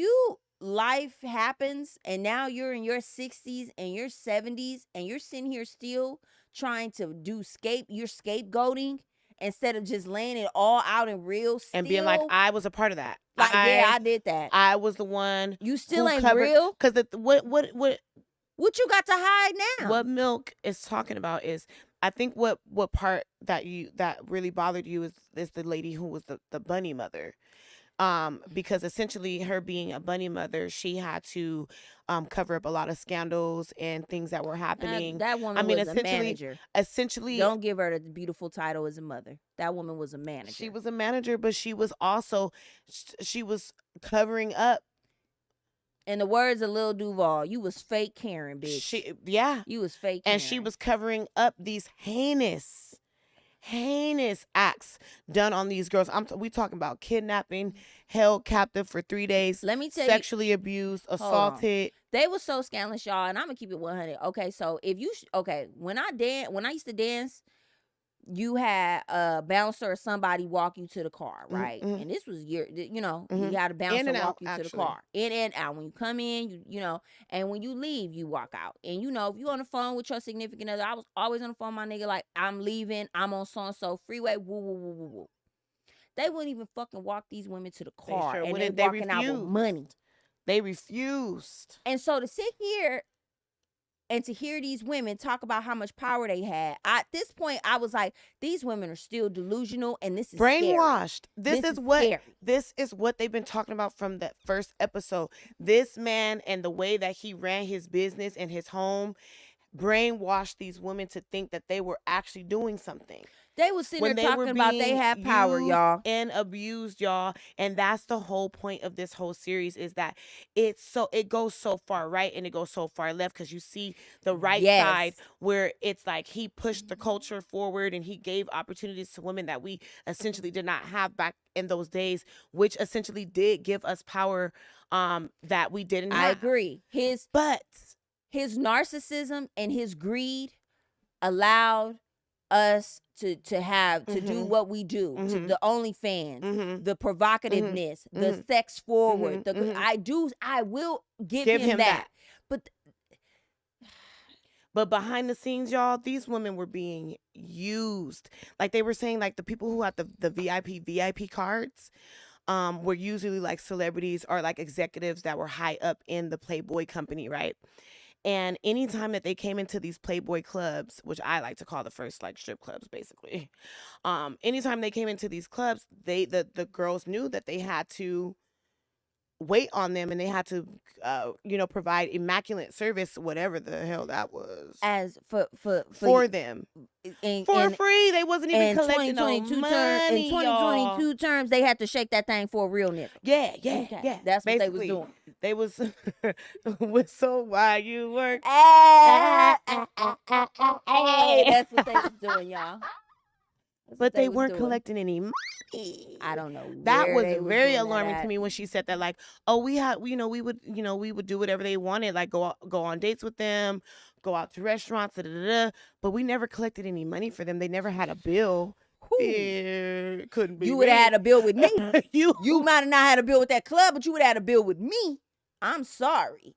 life happens and now you're in your 60s and your 70s and you're sitting here still trying to you're scapegoating. Instead of just laying it all out in real steel. And being like, I was a part of that. Like, I did that. I was the one. You still ain't real? Because what you got to hide now? What Milk is talking about is, I think what part that really bothered you is the lady who was the bunny mother. Because essentially her being a bunny mother, she had to cover up a lot of scandals and things that were happening. That woman was a manager. Essentially, don't give her the beautiful title as a mother. That woman was a manager. She was a manager, but she was also covering up. In the words of Lil Duval, you was fake Karen, bitch. You was fake Karen. And she was covering up these heinous acts done on these girls. We talking about kidnapping, held captive for 3 days. Let me tell sexually abused, assaulted. They were so scandalous, y'all, and I'm gonna keep it 100. Okay, so if you when I used to dance, you had a bouncer or somebody walk you to the car, right? Mhm. And this was you Mhm. had a bouncer In and walk out, you to the actually. car. In and out. When you come in, and when you leave, you walk out. And if you on the phone with your significant other, I was always on the phone with my nigga, like, I'm leaving, I'm on so-and-so freeway, woo, woo, woo, woo, woo. They wouldn't even fucking walk these women to the They car, sure and wouldn't. they They walking out with refused. money. They refused. And so to sit here and to hear these women talk about how much power they had, at this point, I was like, these women are still delusional, and this is Brainwashed. Scary. This is what they've been talking about from that first episode. This man and the way that he ran his business and his home brainwashed these women to think that they were actually doing something. They was sitting When there they were talking about they being had power, used y'all. and abused, y'all. And that's the whole point of this whole series, is that it goes so far right and it goes so far left, because you see the right side where it's like he pushed the culture forward and he gave opportunities to women that we essentially did not have back in those days, which essentially did give us power that we didn't have. I agree. But his narcissism and his greed allowed us to do what we do, to the OnlyFans, the provocativeness, the sex forward. I will give him that. But behind the scenes, y'all, these women were being used. Like they were saying, like the people who had the VIP cards were usually like celebrities or like executives that were high up in the Playboy company, right? And anytime that they came into these Playboy clubs, which I like to call the first like strip clubs, basically, anytime they came into these clubs, the girls knew that they had to wait on them and they had to, provide immaculate service, whatever the hell that was, as for them for free. They wasn't even collecting no money. In 2022 terms, they had to shake that thing for a real nigga. Yeah. That's basically, what they was doing. They was whistle while you work. Hey, that's what they was doing, y'all. But they weren't collecting any money. I don't know. That was very alarming to me when she said that, like, oh, we would do whatever they wanted, like go on dates with them, go out to restaurants, but we never collected any money for them. They never had a bill. It couldn't be. You would have had a bill with me. you might have not had a bill with that club, but you would have had a bill with me. I'm sorry.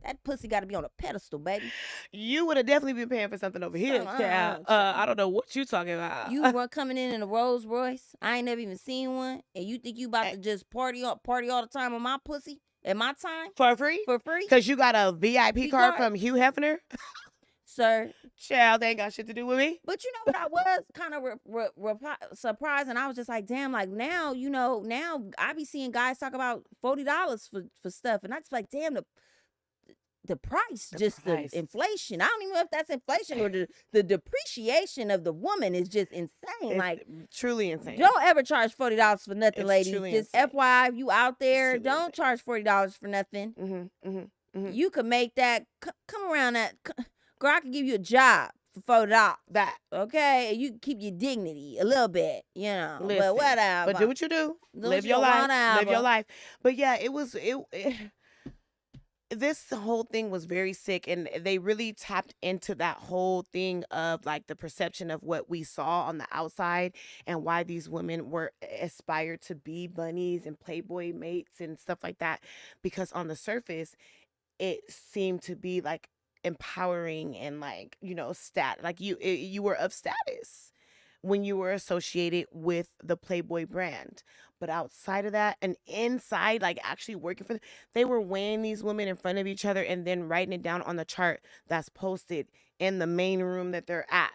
That pussy got to be on a pedestal, baby. You would have definitely been paying for something over here. I don't know what you talking about. You were coming in a Rolls Royce. I ain't never even seen one, and you think you about to just party all the time on my pussy at my time for free? For free? Because you got a VIP card from Hugh Hefner, sir. Child, they ain't got shit to do with me. But you know what, I was kind of surprised, and I was just like, damn, like now I be seeing guys talk about $40 for stuff, and I just like, damn, the price, the inflation. I don't even know if that's inflation or the depreciation of the woman is just insane. It's like truly insane. Don't ever charge $40 for nothing, ladies. Just insane. FYI, if you out there, don't charge $40 for nothing. You could make that come around that. Girl, I could give you a job for $40. That okay? And you can keep your dignity a little bit, Listen, but whatever. But do what you do. Live your life. Live your life. But yeah, this whole thing was very sick, and they really tapped into that whole thing of like the perception of what we saw on the outside and why these women were aspired to be bunnies and Playboy mates and stuff like that, because on the surface it seemed to be like empowering and like you were of status when you were associated with the Playboy brand. But outside of that and inside, like actually working for them, they were weighing these women in front of each other and then writing it down on the chart that's posted in the main room that they're at,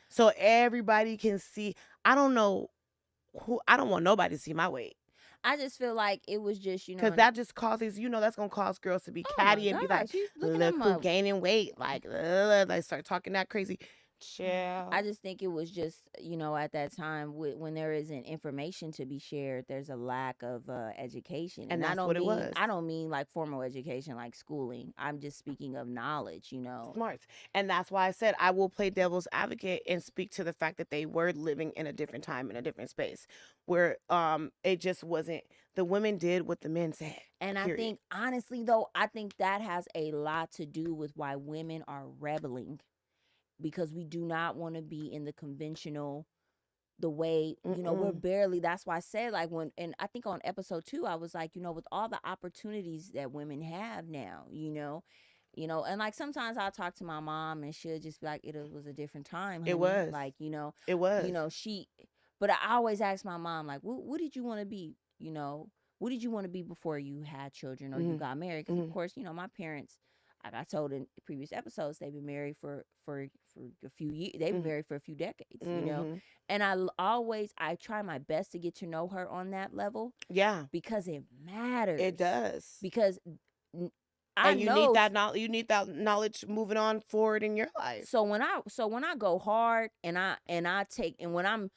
so everybody can see. I don't want nobody to see my weight. I just feel like it was just, because that just causes, that's gonna cause girls to be catty and be like, look who gaining weight, like start talking that crazy. Yeah. I just think it was just, at that time when there isn't information to be shared, there's a lack of education. And that's what it was. I don't mean like formal education, like schooling. I'm just speaking of knowledge, Smarts. And that's why I said I will play devil's advocate and speak to the fact that they were living in a different time, in a different space, where it just wasn't, the women did what the men said. And period. I think, honestly, though, I think that has a lot to do with why women are rebelling because we do not want to be in the conventional, the way, you know, we're barely, that's why I said, like, when, and I think on episode 2, I was like, you know, with all the opportunities that women have now, you know, and like sometimes I'll talk to my mom and she'll just be like, it was a different time, honey. It was. Like, you know, It was. you know, but I always ask my mom, like, what did you want to be, you know, what did you want to be before you had children or you got married? Because, of course, you know, my parents, like I told in previous episodes, they've been married for a few years. They've been married for a few decades, you know. And I try my best to get to know her on that level. Yeah. Because it matters. It does. Because you need that knowledge moving on forward in your life. So when I go hard and when I'm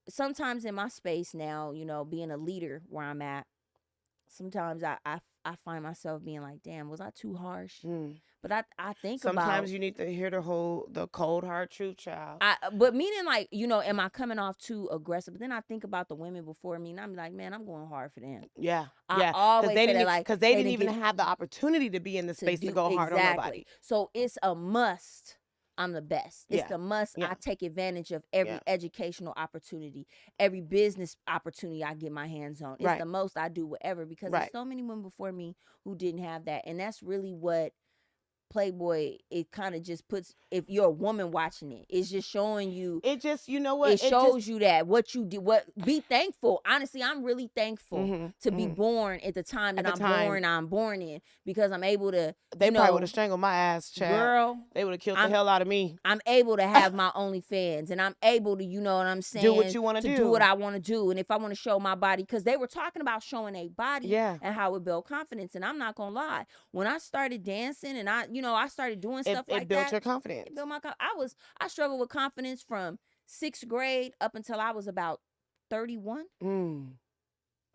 sometimes in my space now, you know, being a leader where I'm at, sometimes I find myself being like, damn, was I too harsh? But I think sometimes you need to hear the cold hard truth, child. But meaning, like, you know, am I coming off too aggressive? But then I think about the women before me, and I'm like, man, I'm going hard for them. Yeah, I always say that, like, because they didn't even have the opportunity to be in the space to go hard on nobody. So it's a must. I'm the best. It's the must. I take advantage of every educational opportunity, every business opportunity I get my hands on. It's the most I do whatever, because there's so many women before me who didn't have that. And that's really what Playboy, it kind of just puts, if you're a woman watching it, it's just showing you. It just, you know what? It shows you that what you did, be thankful. Honestly, I'm really thankful to be born at the time that I'm born in, because I'm able to. They probably would have strangled my ass, child. Girl. They would have killed the hell out of me. I'm able to have my OnlyFans, and I'm able to, you know what I'm saying? Do what you want to do. Do what I want to do. And if I want to show my body, because they were talking about showing a body and how it built confidence. And I'm not going to lie. When I started dancing and I started doing stuff like that. It built your confidence. It built my I struggled with confidence from 6th grade up until I was about 31.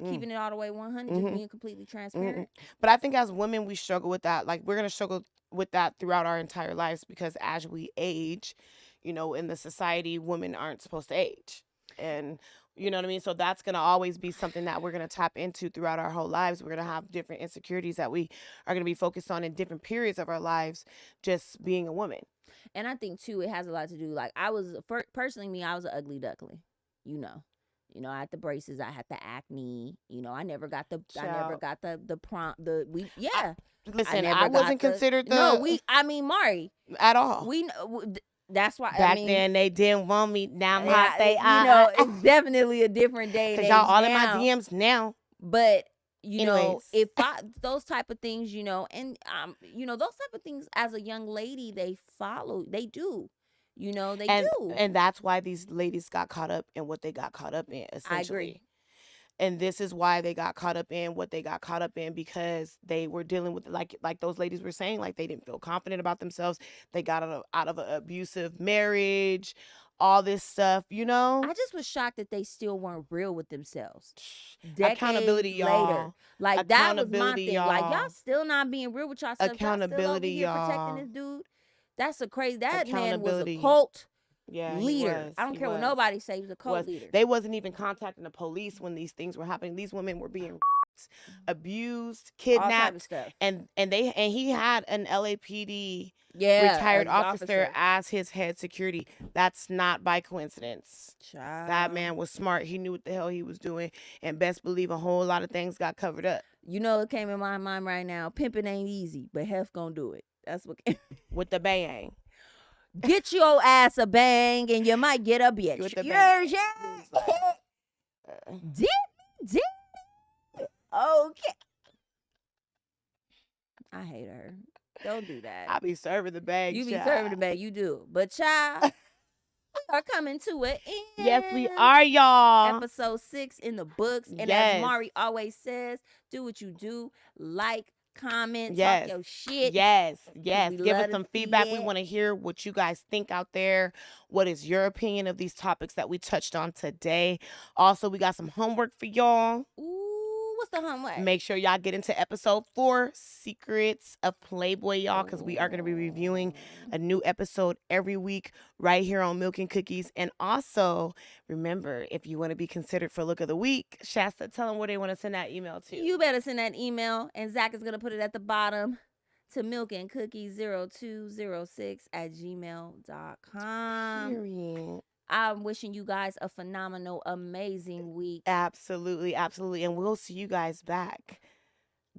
Keeping it all the way 100, just being completely transparent. But I think as women, we struggle with that. Like, we're going to struggle with that throughout our entire lives, because as we age, you know, in the society, women aren't supposed to age. And you know what I mean? So that's going to always be something that we're going to tap into throughout our whole lives. We're going to have different insecurities that we are going to be focused on in different periods of our lives, just being a woman. And I think, too, it has a lot to do. Like, personally, I was an ugly duckling, you know. You know, I had the braces, I had the acne, you know, I never got the prom, listen, I wasn't considered Mari. At all. That's why then they didn't want me. Now I'm hot. You know, it's definitely a different day. Because y'all all in my DMs now. But you know, if those type of things, you know, and you know, those type of things as a young lady, they do. You know, they do. And that's why these ladies got caught up in what they got caught up in, essentially. I agree. And this is why they got caught up in what they got caught up in, because they were dealing with, like those ladies were saying, like, they didn't feel confident about themselves. They got out of an abusive marriage, all this stuff, you know? I just was shocked that they still weren't real with themselves. Accountability, y'all. Later. Like, that was my thing. Y'all. Like, y'all still not being real with yourself. Accountability, y'all. Still over here y'all. protecting this dude. That's a crazy. That man was a cult. Leader. I don't care what nobody says. He was a cult leader. They wasn't even contacting the police when these things were happening. These women were being abused, kidnapped, and he had an LAPD retired officer as his head security. That's not by coincidence. Child. That man was smart. He knew what the hell he was doing, and best believe a whole lot of things got covered up. You know, it came in my mind right now. Pimping ain't easy, but Hef gonna do it. That's what came. With the bang. Get your ass a bang and you might get a bitch. Did. Okay. I hate her. Don't do that. I be serving the bag. You be serving the bag. You do. But child, we are coming to it. Yes, we are, y'all. Episode 6 in the books. And as Mari always says, do what you do. Like, comment, talk your shit. Yes. Give us some feedback. We want to hear what you guys think out there. What is your opinion of these topics that we touched on today? Also, we got some homework for y'all. Ooh, what's the homework? Make sure y'all get into episode 4, Secrets of Playboy, y'all, because we are going to be reviewing a new episode every week right here on Milk and Cookies. And also, remember, if you want to be considered for Look of the Week, Shasta, tell them where they want to send that email to. You better send that email, and Zach is going to put it at the bottom. to milkandcookies0206@gmail.com. Period. I'm wishing you guys a phenomenal, amazing week. Absolutely. And we'll see you guys back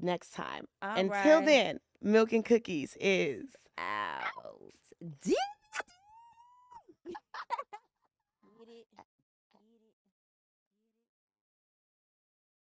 next time. All Until right. then, Milk and Cookies is out.